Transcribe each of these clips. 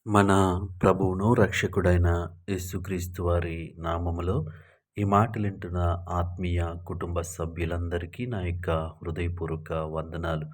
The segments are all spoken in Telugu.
మన ప్రభువును, రక్షకుడైన యేసుక్రీస్తు వారి నామములో ఈ మాటలింటున్న ఆత్మీయ కుటుంబ సభ్యులందరికీ నా యొక్క హృదయపూర్వక వందనాలు.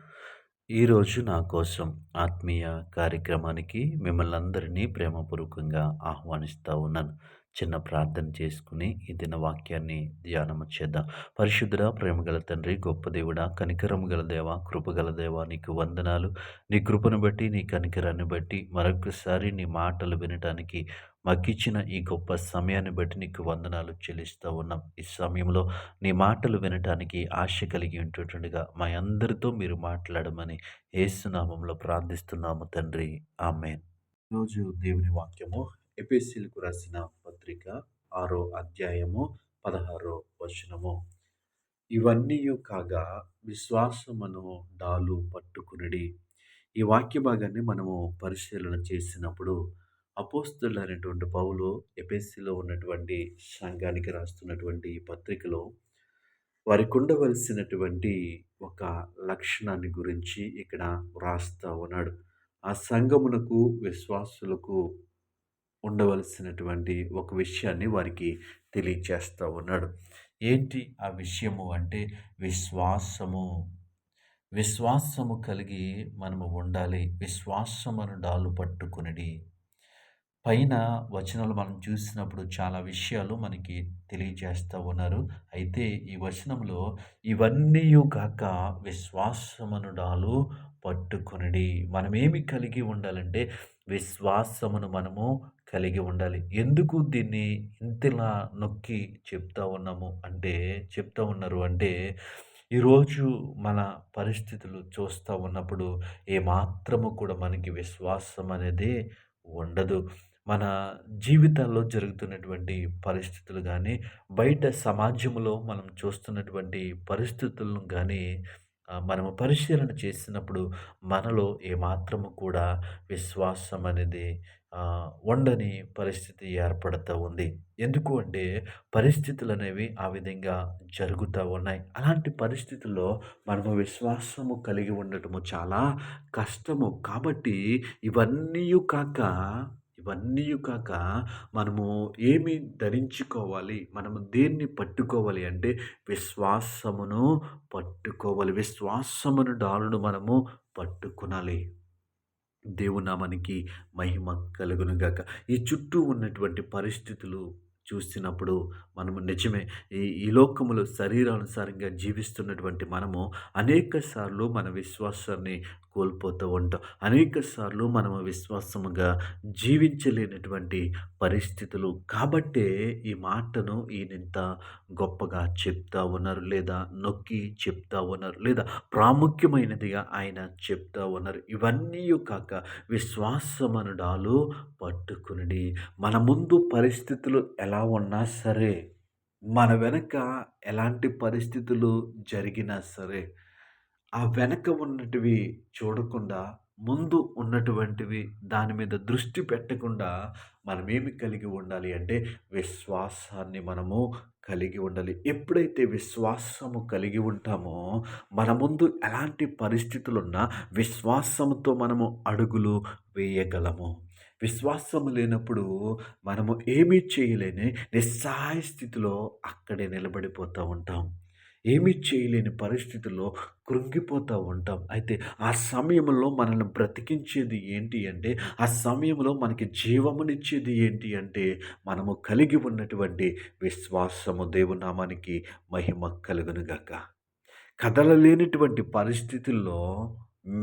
ఈరోజు నా కోసం ఆత్మీయ కార్యక్రమానికి మిమ్మల్ని అందరినీ ప్రేమపూర్వకంగా ఆహ్వానిస్తా ఉన్నాను. చిన్న ప్రార్థన చేసుకుని ఈ దిన వాక్యాన్ని ధ్యానము చేద్దాం. పరిశుద్ధుడా, ప్రేమగల తండ్రి, గొప్ప దేవుడా, కనికరము గల దేవా, కృపగల దేవా, నీకు వందనాలు. నీ కృపను బట్టి, నీ కనికరాన్ని బట్టి మరొకసారి నీ మాటలు వినటానికి మాకిచ్చిన ఈ గొప్ప సమయాన్ని బట్టి నీకు వందనాలు చెల్లిస్తూ ఉన్నాం. ఈ సమయంలో నీ మాటలు వినటానికి ఆశ కలిగి ఉంటుండగా మా అందరితో మీరు మాట్లాడమని యేసు నామములో ప్రార్థిస్తున్నాము తండ్రి. ఆమేన్. ఈరోజు దేవుని వాక్యము ఎఫెసీయులకు రాసిన పత్రిక 6వ అధ్యాయము 16వ వచనము. ఇవన్నీయు కాగా విశ్వాసమును డాలు పట్టుకొనుడి. ఈ వాక్య భాగాన్ని మనము పరిశీలన చేసినప్పుడు అపోస్తలుడైనటువంటి పౌలు ఎఫెసీలో ఉన్నటువంటి సంఘానికి రాస్తున్నటువంటి ఈ పత్రికలో వారికి ఉండవలసినటువంటి ఒక లక్షణాన్ని గురించి ఇక్కడ వ్రాస్తా ఉన్నాడు. ఆ సంఘమునకు, విశ్వాసులకు ఉండవలసినటువంటి ఒక విషయాన్ని వారికి తెలియచేస్తా ఉన్నాడు. ఏంటి ఆ విషయము అంటే విశ్వాసము. విశ్వాసము కలిగి మనము ఉండాలి. విశ్వాసమును డాలు పట్టుకొనుడి. పైన వచనాలు మనం చూసినప్పుడు చాలా విషయాలు మనకి తెలియజేస్తా ఉన్నారు. అయితే ఈ వచనంలో ఇవన్నీయు గాక విశ్వాసమును డాలు పట్టుకొనుడి. మనమేమి కలిగి ఉండాలంటే విశ్వాసమును మనము కలిగి ఉండాలి. ఎందుకు దీన్ని ఇంతలా నొక్కి చెప్తా ఉన్నారు అంటే ఈరోజు మన పరిస్థితులు చూస్తా ఉన్నప్పుడు ఏమాత్రము కూడా మనకి విశ్వాసం అనేది ఉండదు. మన జీవితాల్లో జరుగుతున్నటువంటి పరిస్థితులు గానీ, బయట సమాజంలో మనం చూస్తున్నటువంటి పరిస్థితులను గానీ మనము పరిశీలన చేసినప్పుడు మనలో ఏమాత్రము కూడా విశ్వాసం అనేది ఉండని పరిస్థితి ఏర్పడతా ఉంది. ఎందుకు అంటే పరిస్థితులనేవి ఆ విధంగా జరుగుతా ఉన్నాయి. అలాంటి పరిస్థితుల్లో మనము విశ్వాసము కలిగి ఉండటము చాలా కష్టము. కాబట్టి ఇవన్నీయు కాక ఇవన్నీయు కాక మనము ఏమి ధరించుకోవాలి? మనము దేన్ని పట్టుకోవాలి అంటే విశ్వాసమును పట్టుకోవాలి. విశ్వాసమును డాలును మనము పట్టుకొనాలి. దేవుని నామానికి మహిమ కలుగును గాక. ఈ చుట్టూ ఉన్నటువంటి పరిస్థితులు చూసినప్పుడు మనము నిజమే ఈ లోకములో శరీరానుసారంగా జీవిస్తున్నటువంటి మనము అనేక సార్లు మన విశ్వాసాన్ని కోల్పోతూ ఉంటాం. అనేక సార్లు మనము విశ్వాసముగా జీవించలేనటువంటి పరిస్థితులు కాబట్టే ఈ మాటను ఈయనింత గొప్పగా చెప్తా ఉన్నారు, లేదా నొక్కి చెప్తా ఉన్నారు, లేదా ప్రాముఖ్యమైనదిగా ఆయన చెప్తా ఉన్నారు. ఇవన్నీయు కాక విశ్వాసమను డాలు పట్టుకొనుడి. మన ముందు పరిస్థితులు ఎలా ఉన్నా సరే, మన వెనక ఎలాంటి పరిస్థితులు జరిగినా సరే, ఆ వెనక ఉన్నటివి చూడకుండా, ముందు ఉన్నటువంటివి దాని మీద దృష్టి పెట్టకుండా మనమేమి కలిగి ఉండాలి అంటే విశ్వాసాన్ని మనము కలిగి ఉండాలి. ఎప్పుడైతే విశ్వాసము కలిగి ఉంటామో, మన ముందు ఎలాంటి పరిస్థితులున్నా విశ్వాసముతో మనము అడుగులు వేయగలము. విశ్వాసము లేనప్పుడు మనము ఏమీ చేయలేని నిస్సహాయ స్థితిలో అక్కడే నిలబడిపోతూ ఉంటాం. ఏమీ చేయలేని పరిస్థితుల్లో కృంగిపోతూ ఉంటాం. అయితే ఆ సమయంలో మనల్ని బ్రతికించేది ఏంటి అంటే, ఆ సమయంలో మనకి జీవమునిచ్చేది ఏంటి అంటే, మనము కలిగి ఉన్నటువంటి విశ్వాసము. దేవుని నామానికి మహిమ కలుగునుగాక. కదలలేనటువంటి పరిస్థితుల్లో,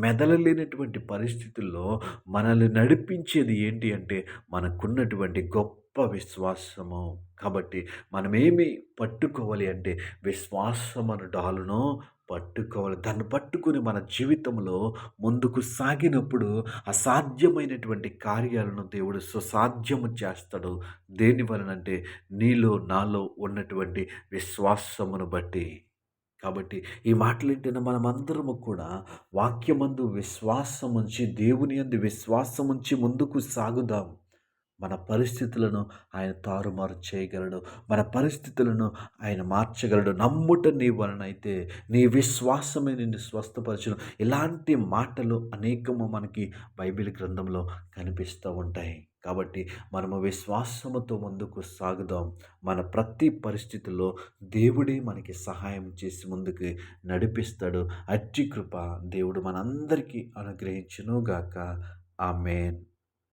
మెదలలేనటువంటి పరిస్థితుల్లో మనల్ని నడిపించేది ఏంటి అంటే, మనకున్నటువంటి గొప్ప విశ్వాసము. కాబట్టి మనమేమి పట్టుకోవాలి అంటే, విశ్వాసమను డాలును పట్టుకోవాలి. దాన్ని పట్టుకొని మన జీవితంలో ముందుకు సాగినప్పుడు అసాధ్యమైనటువంటి కార్యాలను దేవుడు సుసాధ్యము చేస్తాడు. దేని వలనంటే, నీలో నాలో ఉన్నటువంటి విశ్వాసమును బట్టి. కాబట్టి ఈ మాటలింటున్న మనమందరము కూడా వాక్యమందు విశ్వాసముంచి, దేవుని యందు విశ్వాసముంచి ముందుకు సాగుదాం. మన పరిస్థితులను ఆయన తారుమారు చేయగలడు. మన పరిస్థితులను ఆయన మార్చగలడు. నమ్ముట నీ వలనైతే నీ విశ్వాసమే నిన్ను స్వస్థపరచును. ఇలాంటి మాటలు అనేకము మనకి బైబిల్ గ్రంథంలో కనిపిస్తూ ఉంటాయి. కాబట్టి మనము విశ్వాసముతో ముందుకు సాగుదాం. మన ప్రతి పరిస్థితుల్లో దేవుడే మనకి సహాయం చేసి ముందుకు నడిపిస్తాడు. అట్టి కృప దేవుడు మనందరికీ అనుగ్రహించును గాక. ఆమేన్.